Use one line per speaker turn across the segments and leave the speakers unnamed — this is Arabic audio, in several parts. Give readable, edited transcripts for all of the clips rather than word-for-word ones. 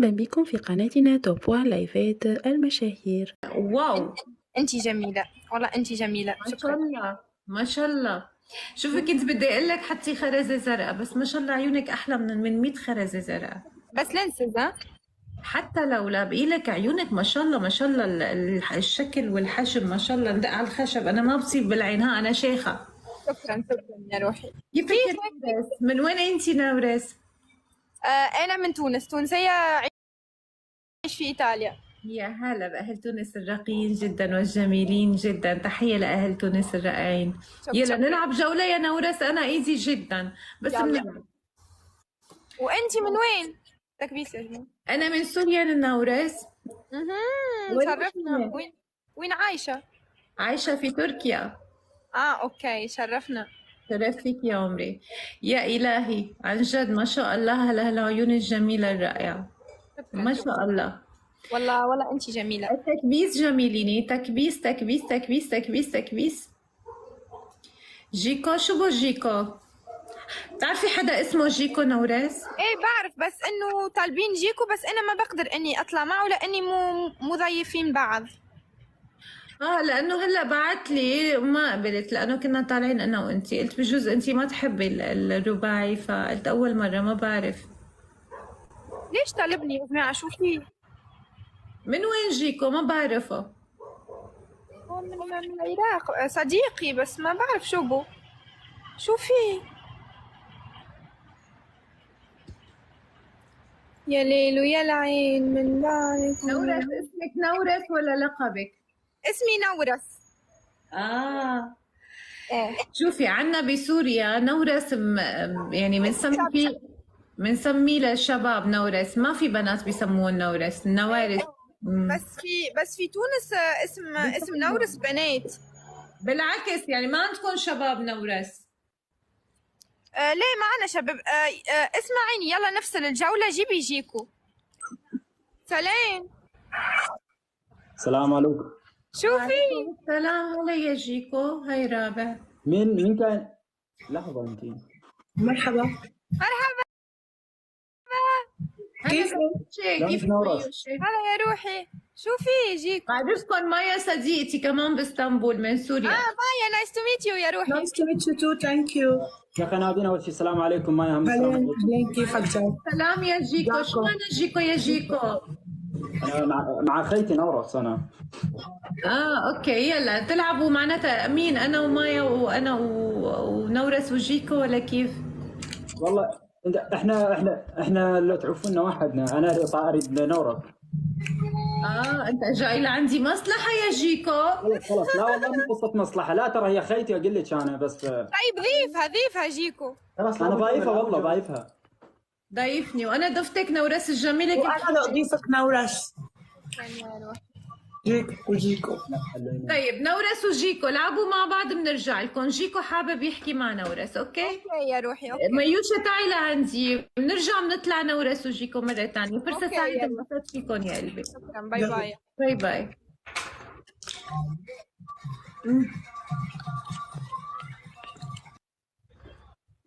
مرحبا بكم في قناتنا توب 1 لايفات المشاهير.
واو
انتي جميلة والله، انتي جميلة.
ما شاء
شكرا.
الله ما شاء الله. شوفي كنت بدي اقول لك حطي خرزة زرقاء، بس ما شاء الله عيونك احلى من 100 خرزة زرقاء.
بس لينسز ها.
حتى لو لابقي لك عيونك ما شاء الله ما شاء الله، الشكل والحجم ما شاء الله ندق على الخشب. انا ما بصيب بالعين، ها انا شيخة.
شكرا يا روحي.
كيفك يا نورس؟ من وين انتي نورس؟
انا من تونس، تونسية، عايش في ايطاليا.
يا هلا بأهل تونس الراقيين جدا والجميلين جدا، تحية لأهل تونس الرائعين. يلا نلعب جولة يا نورس، أنا إيزي جدا بس بنلعب.
وانتي من وين؟ تكبيس يا جماعة.
أنا من سوريا النورس.
شرفنا. وين عايشة؟
عايشة في تركيا.
اوكي، شرفنا.
شرفتك يا عمري. يا إلهي عن جد ما شاء الله على هالعيون الجميلة الرائعة. ما شاء الله.
والله انتي جميلة.
التكبيس جميليني، تكبيس تكبيس تكبيس تكبيس تكبيس. جيكو، شو بو جيكو؟ بتعرفي حدا اسمه جيكو نورس؟
ايه بعرف، بس انه طالبين جيكو، بس انا ما بقدر اني اطلع معه لاني مو ضيفين بعض.
لانه هلا بعت لي ما قبلت، لانه كنا طالعين انا وانتي، قلت بجوز انتي ما تحبي الرباعي، فقلت اول مره ما بعرف.
ليش طالبني يا جماعه؟ شو في؟
من وين جيكو؟ ما بعرفه.
هو من العراق، صديقي، بس ما بعرف شو بو. شو في؟ يا ليل ويا العين من بعدك.
نورس اسمك نورس ولا لقبك؟
اسمي نورس.
ايه. شوفي عنا بسوريا نورس يعني بنسميه للشباب نورس، ما في بنات بيسموه نورس، النوارس.
بس في تونس اسم نورس بنات.
بالعكس يعني ما عندكم شباب نورس؟
ليه معنا شباب؟ اسمعيني، يلا نفصل الجولة، جيبي جيكو. سلام.
السلام عليكم.
شو في؟
السلام علي جيكو، هاي رابع.
مين كان؟ لحظة انتي.
مرحبا.
كيف
نورس؟
هلا يا روحي، شو في جيكو؟
بعرفكم مايا صديقتي كمان باسطنبول من سوريا.
مايا، نايس تو ميت يو يا روحي.
نايس تو ميت يو تو، ثانك يو.
يا اخي نادين اول شيء السلام عليكم مايا.
اهلين كيفك جاي؟
سلام يا جيكو، شو انا جيكو يا جيكو؟
انا مع خيتي نورس انا.
اوكي يلا تلعبوا معناتها مين؟ انا ومايا وانا ونورس وجيكو ولا كيف؟
والله احنا لو تعرفونا وحدنا، انا اريد نورس.
انت جاي لعندي مصلحة يا جيكو؟
خلاص لا والله مو قصة مصلحة، لا ترى هي خيتي اقول لك انا بس.
طيب ضيفها جيكو.
خلاص انا ضايفها والله ضايفها.
ضيفني وانا ضفتك نورس الجميلة.
وانا لو اضيفك نورس. جيكو.
طيب نورس وجيكو لعبوا مع بعض، بنرجع لكم. جيكو حابب يحكي مع نورس. اوكي
يا روحي. اوكي
ميوشة تعي لعندي، بنرجع بنطلع نورس وجيكو مرة ثانية. فرصة سعيدة انبسطت فيكم يا قلبي.
شكرا، باي باي.
باي باي.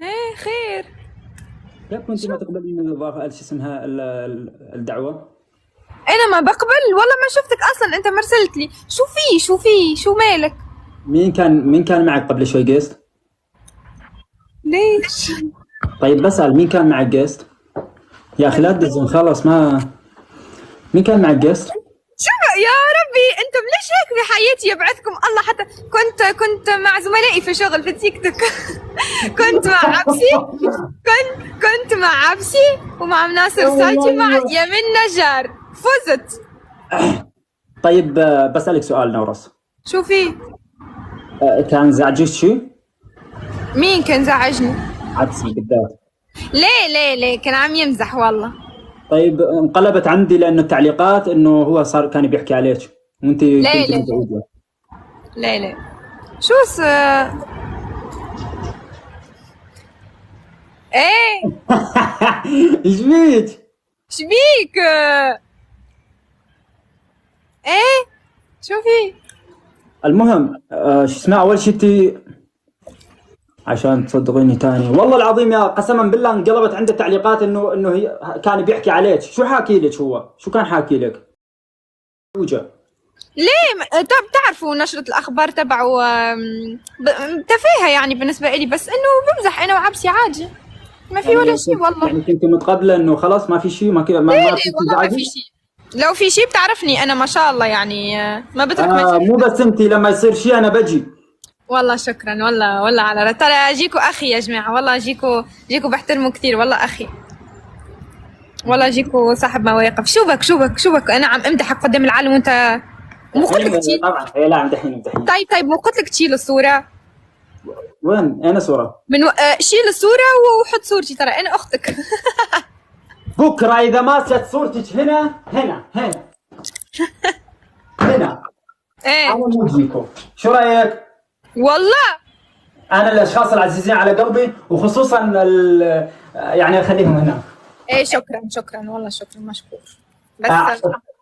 ايه خير.
كيف كنت ما تقبلين الاضافة شو اسمها الدعوة؟
انا ما بقبل والله، ما شفتك اصلا، انت مرسلت لي. شو في شو مالك؟
مين كان معك قبل شوي جيست؟
ليش؟
طيب بسأل مين كان معك جيست؟ يا اخي لا تدزن خلاص. مين كان معك جيست؟
شوف يا ربي، انتم ليش هيك في حياتي؟ يبعثكم الله. حتى كنت مع زملائي في شغل في تيك توك. كنت مع عبسي، كنت مع عبسي ومع مناصر سايتي مع يمين نجار، فزت.
طيب بسألك سؤال نورس.
شو في؟
كان زعجك شيء؟
مين كان زعجني؟
عبسي بالذات.
ليه كان عم يمزح والله.
طيب انقلبت عندي لانه التعليقات انه هو كان بيحكي عليك وانت كنت مزعوجه.
لا شو ايه.
ايش
بيك؟ ايه شو في؟
المهم شو اسمه اول شيء عشان تصدقيني تاني. والله العظيم يا قسما بالله انقلبت عنده تعليقات انه هي كان بيحكي عليك. شو حاكي لك هو؟ شو كان حاكي لك؟ وجه
ليه؟ طب تعرفوا نشرة الأخبار تبعه تفاهة يعني بالنسبة إلي، بس إنه بمزح أنا وعبسي عادي، ما في ولا شيء والله.
يعني كنت متقبله انه خلاص ما في شيء، ما كذا
ليه
ما في
والله ما في شيء. لو في شيء بتعرفني أنا ما شاء الله يعني ما بترك مجال.
مو بس انت، لما يصير شيء انا بجي. والله
شكرا والله على ترى جيكو أخي يا جماعة، والله جيكو بحترمه كثير والله أخي، والله جيكو صاحب مواقف. شو بك أنا عم أمدحك قدام العالم وأنت مو قلت لك تشيل.
طبعا هي لا امدحيني.
طيب مو قلت لك تشيل الصورة؟
وين؟ اين صورة؟
من شيل الصورة وحط صورتي، ترى أنا أختك.
بكره اذا ماسكت صورتك هنا
ايه
انا مو جيكو. شو رايك؟
والله
انا الاشخاص العزيزين على قلبي وخصوصا يعني اخليهم هنا.
ايه شكرا والله شكرا مشكور. بس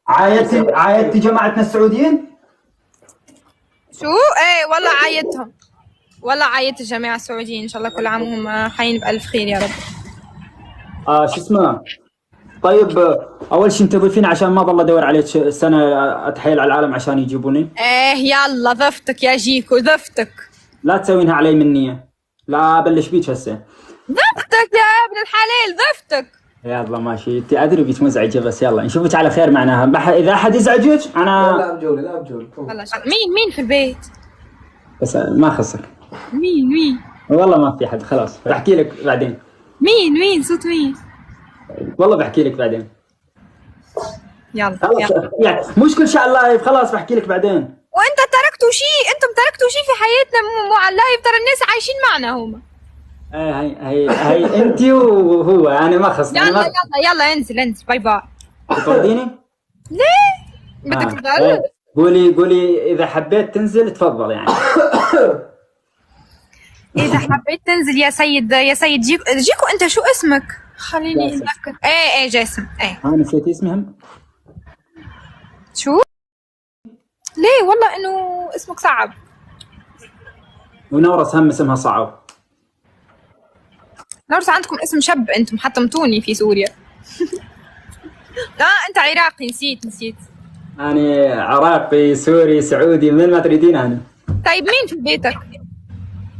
عايدتي جماعتنا السعوديين؟
شو؟ ايه والله عايدتهم، والله عايدت الجماعة السعوديين، ان شاء الله كل عام وهم حيين بألف خير يا رب.
شو اسمه؟ طيب اول شيء انتظريني عشان ما ضل ادور عليك السنه، اتحايل على العالم عشان يجيبوني.
ايه يلا ضفتك يا جيكو ضفتك.
لا تسوينها علي منية، لا ابلش بيك هسه.
ضفتك يا ابن الحلال ضفتك.
يلا ماشي، انت ادري بيك مزعجه، بس يلا نشوفك على خير معناها. اذا احد يزعجك انا
لا بجولي
والله مين في البيت؟
بس ما خصك.
مين؟
والله ما في احد، خلاص بحكي لك بعدين.
مين صوت مين؟
والله بحكي لك بعدين.
يلا
يعني مش كل شيء على اللايف، خلاص بحكي لك بعدين.
وانت انتم تركتوا شيء في حياتنا مو على اللايف، ترى الناس عايشين معنا هم.
هي انت وهو، انا ما خصني.
يلا انزل باي باي.
تفضليني؟
ليه؟ بدك تضل؟
قولي اذا حبيت تنزل تفضل يعني.
إذا حبيت تنزل يا سيد جيكو أنت شو اسمك؟ خليني أتذكر. إيه جاسم. إيه
نسيتي اسمي هم؟
شو؟ ليه والله إنه اسمك صعب.
ونورس هم اسمها صعب.
نورس عندكم اسم شب، أنتم حطمتوني في سوريا. أنت عراقي، نسيت.
أنا عراقي سوري سعودي، من ما تريدين أنا.
طيب مين في بيتك؟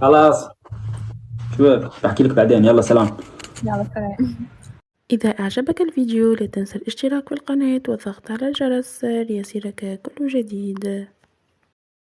خلاص شو بحكي لك بعدين، يلا سلام.
يلا سلام.
إذا أعجبك الفيديو لا تنسى الاشتراك في القناة والضغط على الجرس ليصلك كل جديد.